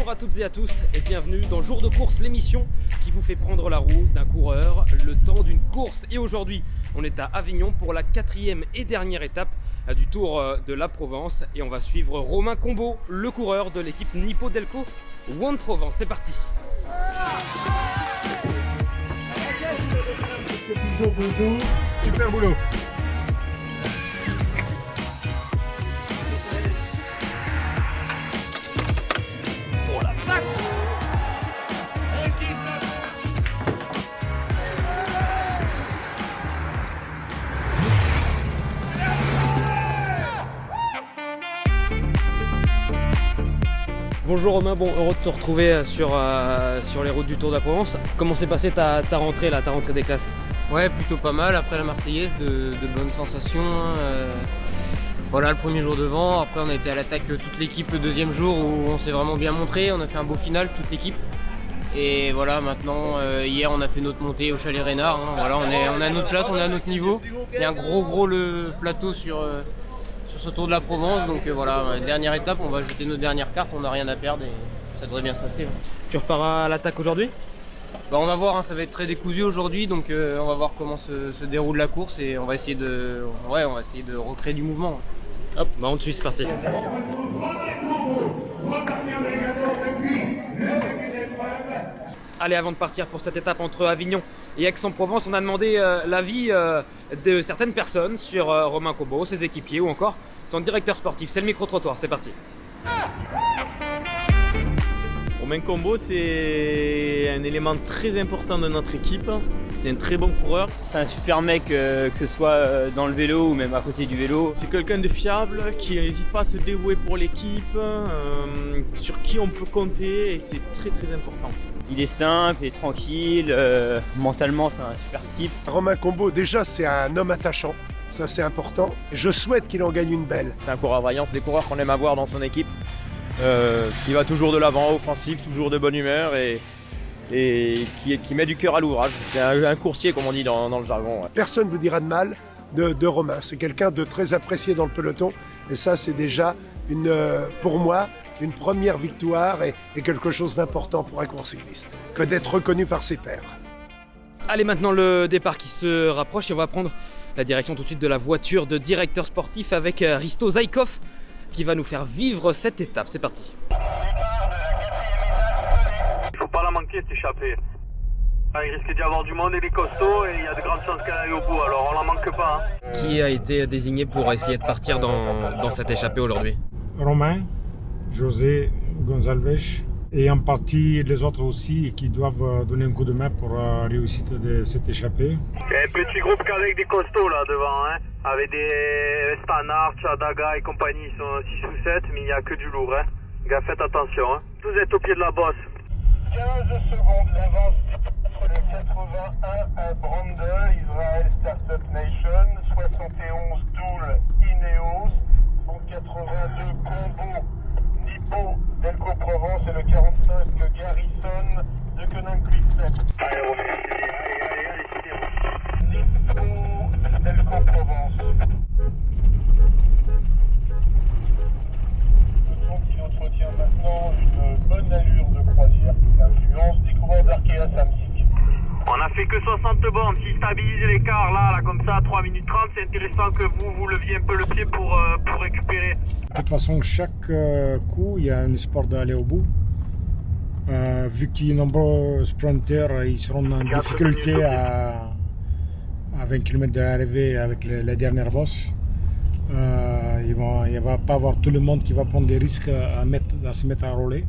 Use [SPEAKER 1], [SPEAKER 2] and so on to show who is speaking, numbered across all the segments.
[SPEAKER 1] Bonjour à toutes et à tous et bienvenue dans Jour de course, l'émission qui vous fait prendre la roue d'un coureur le temps d'une course. Et aujourd'hui, on est à Avignon pour la 4e et dernière étape du Tour de la Provence. Et on va suivre Romain Combaud, le coureur de l'équipe Nippo Delco One Provence. C'est parti.
[SPEAKER 2] Bonjour, super boulot.
[SPEAKER 1] Bonjour Romain, bon, heureux de te retrouver sur les routes du Tour de la Provence. Comment s'est passée ta rentrée là, ta rentrée des classes?
[SPEAKER 3] Ouais, plutôt pas mal. Après la Marseillaise, de bonnes sensations. Voilà, le premier jour devant. Après, on a été à l'attaque toute l'équipe le deuxième jour où on s'est vraiment bien montré. On a fait un beau final, toute l'équipe. Et voilà, maintenant, hier, on a fait notre montée au Chalet Reynard. Hein. Voilà, on est à notre place, on est à notre niveau. Il y a un gros le plateau sur ce Tour de la Provence. Donc voilà, dernière étape, on va jeter nos dernières cartes. On n'a rien à perdre et ça devrait bien se passer. Ouais.
[SPEAKER 1] Tu repars à l'attaque aujourd'hui?
[SPEAKER 3] Bah on va voir, hein, ça va être très décousu aujourd'hui, donc on va voir comment se déroule la course et on va essayer de recréer du mouvement.
[SPEAKER 1] Hop, bah on te suit, c'est parti. Allez, avant de partir pour cette étape entre Avignon et Aix-en-Provence, on a demandé l'avis de certaines personnes sur Romain Combaud, ses équipiers ou encore son directeur sportif. C'est le micro-trottoir, c'est parti.
[SPEAKER 4] Romain Combaud, c'est un élément très important de notre équipe. C'est un très bon coureur.
[SPEAKER 5] C'est un super mec, que ce soit dans le vélo ou même à côté du vélo.
[SPEAKER 4] C'est quelqu'un de fiable, qui n'hésite pas à se dévouer pour l'équipe, sur qui on peut compter et c'est très important.
[SPEAKER 5] Il est simple et tranquille, mentalement c'est un super type.
[SPEAKER 2] Romain Combaud, déjà, c'est un homme attachant. Ça, c'est important. Je souhaite qu'il en gagne une belle.
[SPEAKER 6] C'est un coureur vaillant, c'est des coureurs qu'on aime avoir dans son équipe. Qui va toujours de l'avant, offensif, toujours de bonne humeur et qui met du cœur à l'ouvrage. C'est un coursier, comme on dit dans le jargon. Ouais.
[SPEAKER 2] Personne ne vous dira de mal de Romain. C'est quelqu'un de très apprécié dans le peloton. Et ça, c'est déjà, pour moi, une première victoire et quelque chose d'important pour un coureur cycliste, que d'être reconnu par ses pairs.
[SPEAKER 1] Allez, maintenant le départ qui se rapproche et on va prendre la direction tout de suite de la voiture de directeur sportif avec Risto Zaïkov qui va nous faire vivre cette étape. C'est parti.
[SPEAKER 7] Il faut pas la manquer cette échappée. Il risque d'y avoir du monde, il est costaud et il y a de grandes chances qu'elle aille au bout, alors on la manque pas. Hein.
[SPEAKER 1] Qui a été désigné pour essayer de partir dans cette échappée aujourd'hui?
[SPEAKER 8] Romain, José Gonzalez et en partie les autres aussi qui doivent donner un coup de main pour la réussite de cette échappée.
[SPEAKER 7] Il y a un petit groupe qu'avec des costauds là devant, hein, avec des Stannard, Chadaga et compagnie, ils sont 6 ou 7, mais il n'y a que du lourd. Hein. Gars, faites attention, hein. Vous êtes au pied de la bosse. 15 secondes d'avance sur le 81 à Brandel, Israel Startup Nation, 71 Doul Ineos, 182 Combo Nippo Delco Provence et le 45 Garrison de Koenig Quick-Step. Allez, Nippo Delco Provence. Le temps qui entretient maintenant une bonne allure de croisière, l'influence des coureurs d'Arkea Samsic. On a fait que 60 bornes, s'il stabilise l'écart là comme ça à 3 minutes 30, c'est intéressant que vous leviez un peu le pied pour récupérer.
[SPEAKER 8] De toute façon, chaque coup, il y a un espoir d'aller au bout. Vu qu'il y a de nombreux sprinters, ils seront en difficulté à 20 km de l'arrivée avec la dernière bosse. Il ne va pas avoir tout le monde qui va prendre des risques à se mettre à rouler.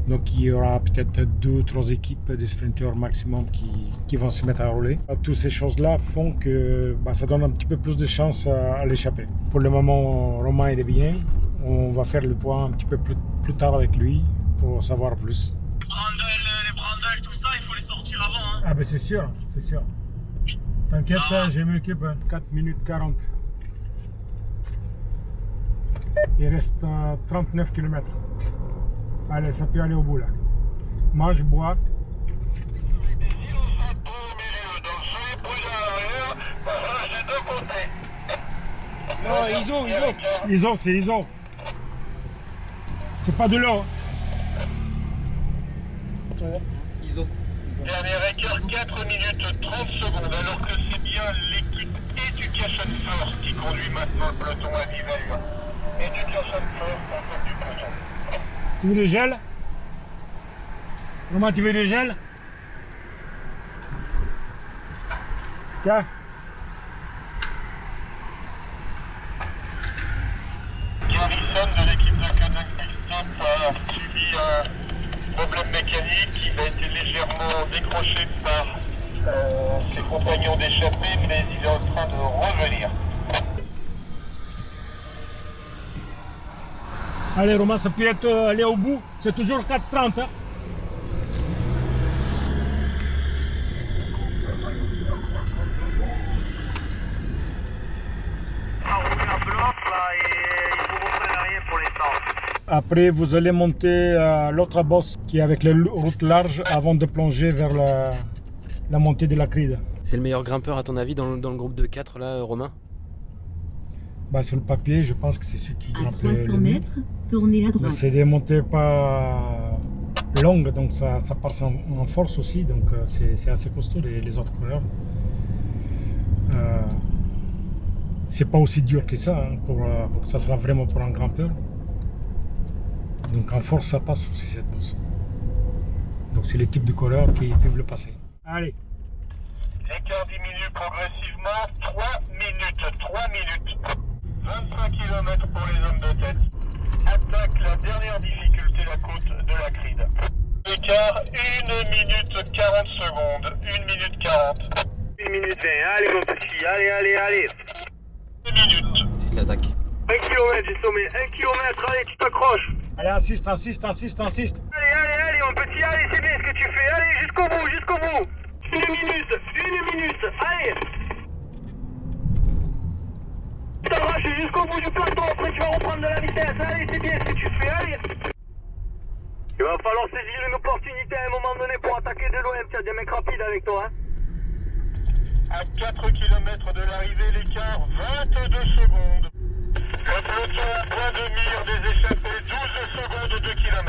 [SPEAKER 8] Donc il y aura peut-être 2 ou 3 équipes de sprinteurs maximum qui vont se mettre à rouler. Toutes ces choses-là font que ça donne un petit peu plus de chance à l'échapper. Pour le moment, Romain il est bien. On va faire le point un petit peu plus tard avec lui pour savoir plus.
[SPEAKER 7] Les brandelles, tout ça, il faut les sortir avant. Hein.
[SPEAKER 8] Ah ben c'est sûr, c'est sûr. T'inquiète, je m'occupe. 4 minutes 40. Il reste 39 km. Allez, ça peut aller au bout là. Mange, bois.
[SPEAKER 7] Non,
[SPEAKER 8] ISO, c'est ISO. C'est pas de l'eau. toi.
[SPEAKER 1] ISO.
[SPEAKER 7] Dernier écart 4 minutes 30 secondes, alors que c'est bien l'équipe Education First qui conduit maintenant le peloton à vive allure. Education First en tête du peloton.
[SPEAKER 8] Tu veux du gel? Romain, tu veux du gel? Tiens.
[SPEAKER 7] Garrison de l'équipe de Canuck Quick-Step a subi un problème mécanique. Il a été légèrement décroché par ses compagnons d'échappée, mais il est en train de revenir.
[SPEAKER 8] Allez, Romain, ça peut être aller au bout. C'est toujours 4,30. Hein. Après, vous allez monter à l'autre bosse qui est avec les routes larges avant de plonger vers la montée de la Cride.
[SPEAKER 1] C'est le meilleur grimpeur à ton avis dans le groupe de 4 là, Romain?
[SPEAKER 8] Bah, sur le papier, je pense que c'est celui qui
[SPEAKER 9] À
[SPEAKER 8] grimpe
[SPEAKER 9] 300
[SPEAKER 8] le mieux.
[SPEAKER 9] mètres, tournez à
[SPEAKER 8] Mais
[SPEAKER 9] droite.
[SPEAKER 8] c'est des montées pas longues, donc ça part en force aussi, donc c'est assez costaud les autres coureurs. C'est pas aussi dur que ça, hein, pour que ça sera vraiment pour un grimpeur. Donc en force ça passe aussi cette bosse. Donc c'est les types de coureurs qui peuvent le passer. Allez.
[SPEAKER 7] L'écart diminue progressivement, 3 minutes. 25 km pour les hommes de tête. Attaque la dernière difficulté, la côte de la Cride. L'écart, 1 minute 40 secondes. 1 minute 40. 1 minute 20, allez mon petit, allez. 1 minute.
[SPEAKER 1] Il attaque.
[SPEAKER 7] 1 km du sommet, 1 km, allez, tu t'accroches.
[SPEAKER 8] Allez, insiste.
[SPEAKER 7] Allez mon petit, allez, c'est bien ce que tu fais. Allez, jusqu'au bout. 1 minute, allez. T'arraches jusqu'au bout du plateau, après tu vas reprendre de la vitesse. Allez, c'est bien ce que tu fais, allez. Il va falloir saisir une opportunité à un moment donné pour attaquer de l'OM. Tu as des mecs rapides avec toi, hein. À 4 km de l'arrivée, l'écart 22 secondes. Le peloton au point de mire des échappées, 12 secondes, 2 km.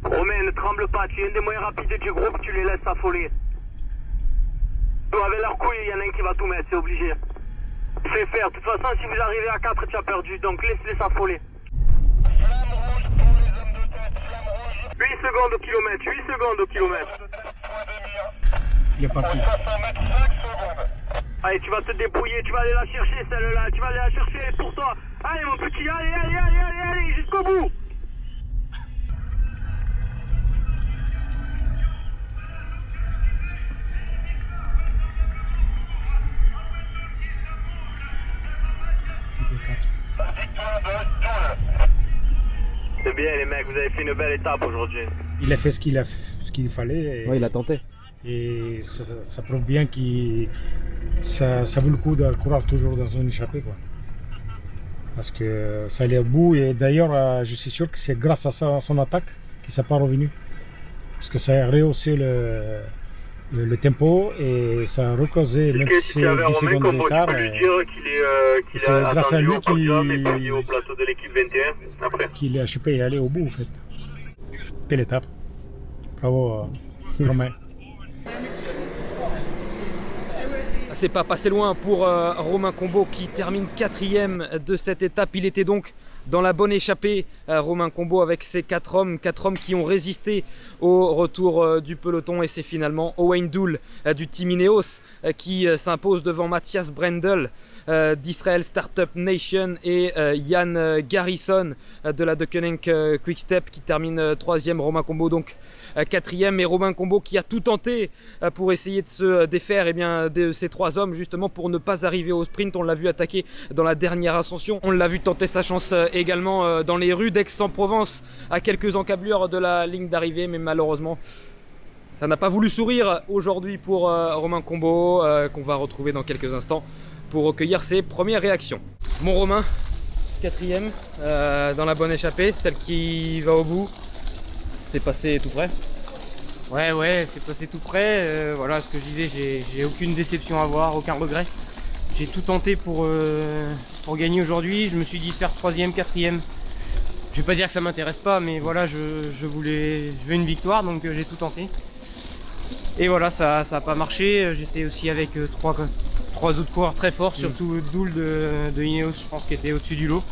[SPEAKER 7] Romain, ne tremble pas, tu es un des moins rapides du groupe, tu les laisses s'affoler. Avec leur couille, il y en a un qui va tout mettre, c'est obligé. Fais faire, de toute façon, si vous arrivez à 4, tu as perdu, donc laisse-les s'affoler. Flamme rouge pour les hommes de tête, flamme rouge. 8 secondes au kilomètre, 8 secondes au kilomètre.
[SPEAKER 8] Il est parti.
[SPEAKER 7] 500 mètres, 5 secondes. Allez, tu vas te débrouiller, tu vas aller la chercher celle-là, tu vas aller la chercher, elle est pour toi. Allez mon petit, allez, jusqu'au bout. C'est bien les mecs, vous avez fait une belle étape aujourd'hui.
[SPEAKER 8] Il a fait ce qu'il fallait. Et...
[SPEAKER 1] Ouais, il a tenté.
[SPEAKER 8] Et ça prouve bien que ça vaut le coup de courir toujours dans une échappée, quoi. Parce que ça allait au bout et d'ailleurs je suis sûr que c'est grâce à son attaque qu'il ne s'est pas revenu. Parce que ça a rehaussé le tempo et ça a recausé même si c'est 10 secondes d'écart.
[SPEAKER 7] C'est
[SPEAKER 8] grâce à lui
[SPEAKER 7] qu'il
[SPEAKER 8] est échappé et allé au bout en fait. Belle étape. Bravo Romain.
[SPEAKER 1] C'est pas passé loin pour Romain Combaud qui termine 4e de cette étape. Il était donc dans la bonne échappée, Romain Combaud avec ses 4 hommes qui ont résisté au retour du peloton. Et c'est finalement Owain Doull du Team Ineos qui s'impose devant Matthias Brendel d'Israel Startup Nation et Jan Garrison de la Deceuninck Quick-Step qui termine 3e. Romain Combaud donc 4e, et Romain Combaud qui a tout tenté pour essayer de se défaire de ces 3 hommes justement pour ne pas arriver au sprint. On l'a vu attaquer dans la dernière ascension, on l'a vu tenter sa chance également dans les rues d'Aix-en-Provence à quelques encablures de la ligne d'arrivée, mais malheureusement ça n'a pas voulu sourire aujourd'hui pour Romain Combaud qu'on va retrouver dans quelques instants pour recueillir ses premières réactions. Mon Romain, 4e dans la bonne échappée, celle qui va au bout. C'est passé tout près.
[SPEAKER 3] Ouais, c'est passé tout près. Voilà ce que je disais, j'ai aucune déception à avoir, aucun regret. J'ai tout tenté pour gagner aujourd'hui. Je me suis dit faire 3e, 4e. je vais pas dire que ça m'intéresse pas, mais voilà, je veux une victoire, donc j'ai tout tenté. Et voilà, ça a pas marché. J'étais aussi avec trois autres coureurs très forts, surtout Doul de Ineos, je pense, qui était au-dessus du lot.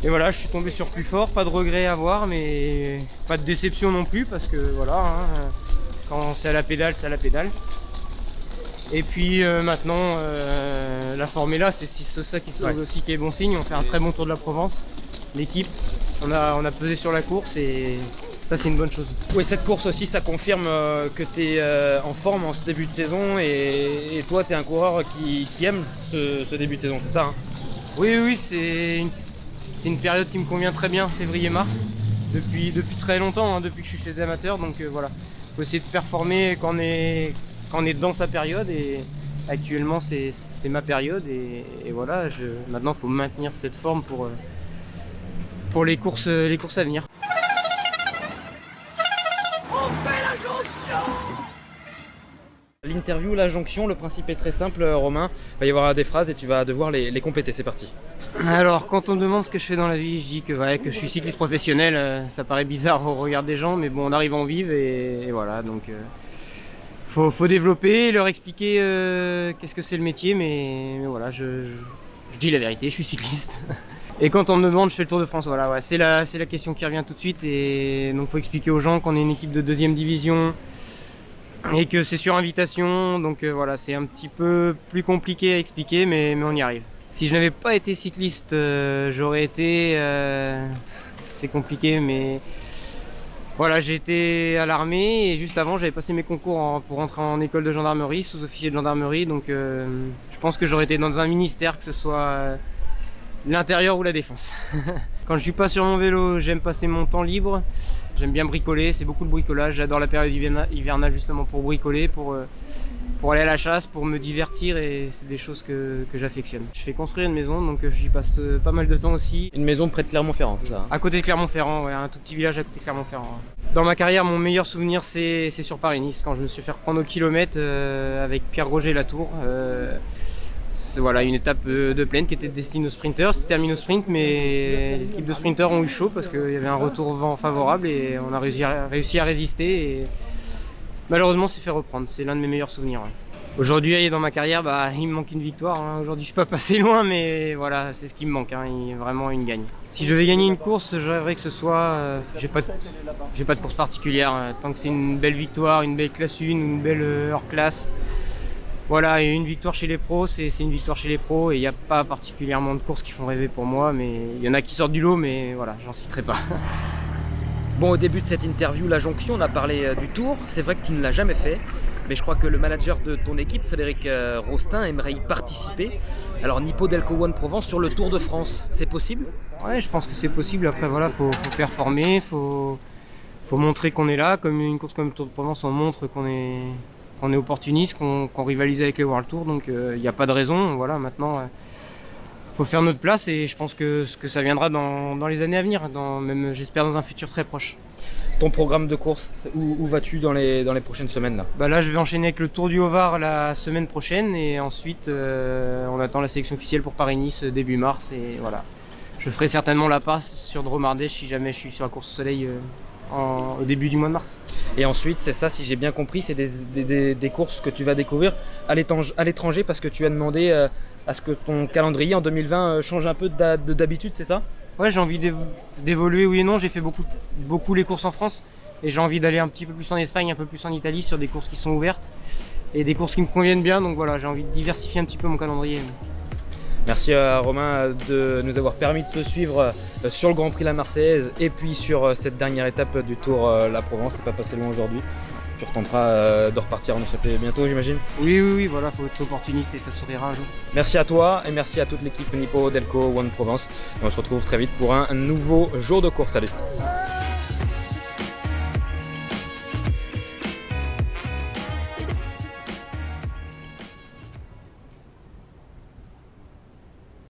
[SPEAKER 3] Et voilà, je suis tombé sur plus fort, pas de regret à avoir, mais pas de déception non plus, parce que voilà, hein, quand c'est à la pédale, c'est à la pédale. Et puis maintenant, la forme est là, c'est ça aussi qui est bon signe. On fait un très bon Tour de la Provence, l'équipe, on a pesé sur la course et ça c'est une bonne chose.
[SPEAKER 1] Oui, cette course aussi, ça confirme que tu es en forme en ce début de saison et toi, tu es un coureur qui aime ce début de saison, c'est ça, hein?
[SPEAKER 3] Oui, c'est une période qui me convient très bien, février-mars, depuis très longtemps, hein, depuis que je suis chez les amateurs, donc voilà. Il faut essayer de performer quand on est dans sa période et actuellement c'est ma période et voilà, maintenant il faut maintenir cette forme pour les courses à venir.
[SPEAKER 1] L'interview, la jonction, le principe est très simple, Romain. Il va y avoir des phrases et tu vas devoir les compléter, c'est parti.
[SPEAKER 3] Alors, quand on me demande ce que je fais dans la vie, je dis que je suis cycliste professionnel. Ça paraît bizarre au regard des gens, mais bon, on arrive à en vivre et voilà. Donc, faut développer, leur expliquer qu'est-ce que c'est le métier, mais voilà, je dis la vérité, je suis cycliste. Et quand on me demande, je fais le Tour de France, voilà, ouais, c'est la question qui revient tout de suite. Et donc, faut expliquer aux gens qu'on est une équipe de 2e division. Et que c'est sur invitation, donc voilà, c'est un petit peu plus compliqué à expliquer, mais on y arrive. Si je n'avais pas été cycliste, j'aurais été... c'est compliqué, mais... Voilà, j'ai été à l'armée et juste avant, j'avais passé mes concours pour rentrer en école de gendarmerie, sous-officier de gendarmerie, donc je pense que j'aurais été dans un ministère, que ce soit l'intérieur ou la défense. Quand je suis pas sur mon vélo, j'aime passer mon temps libre. J'aime bien bricoler, c'est beaucoup de bricolage. J'adore la période hivernale justement pour bricoler, pour aller à la chasse, pour me divertir et c'est des choses que j'affectionne. Je fais construire une maison, donc j'y passe pas mal de temps aussi.
[SPEAKER 1] Une maison près de Clermont-Ferrand, c'est ça, hein?
[SPEAKER 3] À côté de Clermont-Ferrand, ouais, un tout petit village à côté de Clermont-Ferrand. Ouais. Dans ma carrière, mon meilleur souvenir, c'est sur Paris-Nice, quand je me suis fait reprendre au kilomètre avec Pierre-Roger Latour. C'est voilà, une étape de plaine qui était destinée aux sprinters. C'était terminé au sprint, mais les équipes de sprinters ont eu chaud parce qu'il y avait un retour vent favorable et on a réussi à résister. Et malheureusement, c'est fait reprendre. C'est l'un de mes meilleurs souvenirs. Ouais. Aujourd'hui, dans ma carrière, il me manque une victoire. Hein. Aujourd'hui, je suis pas passé loin, mais voilà, c'est ce qui me manque. Hein. Il y a vraiment une gagne. Si je vais gagner une course, je rêverais que ce soit. J'ai pas de course particulière. Tant que c'est une belle victoire, une belle classe 1, une belle hors-classe. Voilà, et une victoire chez les pros, c'est une victoire chez les pros et il n'y a pas particulièrement de courses qui font rêver pour moi, mais il y en a qui sortent du lot, mais voilà, j'en citerai pas.
[SPEAKER 1] Bon, au début de cette interview, la jonction, on a parlé du Tour. C'est vrai que tu ne l'as jamais fait, mais je crois que le manager de ton équipe, Frédéric Rostin, aimerait y participer. Alors, Nippo Delco One Provence sur le Tour de France, c'est possible?
[SPEAKER 3] Ouais, je pense que c'est possible. Après, voilà, faut performer, faut montrer qu'on est là. Comme une course comme le Tour de Provence, on montre qu'on est opportuniste, qu'on rivalise avec les World Tour, donc il n'y a pas de raison. Voilà, maintenant, faut faire notre place et je pense que ça viendra dans les années à venir, même j'espère dans un futur très proche.
[SPEAKER 1] Ton programme de course, où vas-tu dans les prochaines semaines là?
[SPEAKER 3] Là, je vais enchaîner avec le Tour du Haut-Var la semaine prochaine et ensuite on attend la sélection officielle pour Paris-Nice début mars et voilà. Je ferai certainement la passe sur Dromardèche si jamais je suis sur la course au soleil au début du mois de mars.
[SPEAKER 1] Et ensuite, c'est ça, si j'ai bien compris, c'est des courses que tu vas découvrir à l'étranger parce que tu as demandé à ce que ton calendrier en 2020 change un peu d'habitude, c'est ça?
[SPEAKER 3] Ouais, j'ai envie d'évoluer, oui et non. J'ai fait beaucoup les courses en France et j'ai envie d'aller un petit peu plus en Espagne, un peu plus en Italie sur des courses qui sont ouvertes et des courses qui me conviennent bien. Donc voilà, j'ai envie de diversifier un petit peu mon calendrier.
[SPEAKER 1] Merci Romain de nous avoir permis de te suivre sur le Grand Prix La Marseillaise et puis sur cette dernière étape du Tour La Provence. C'est pas passé loin aujourd'hui. Tu retenteras de repartir en échappée bientôt, j'imagine?
[SPEAKER 3] Oui, voilà, faut être opportuniste et ça sourira un jour.
[SPEAKER 1] Merci à toi et merci à toute l'équipe Nippo Delco One Provence. Et on se retrouve très vite pour un nouveau jour de course. Salut!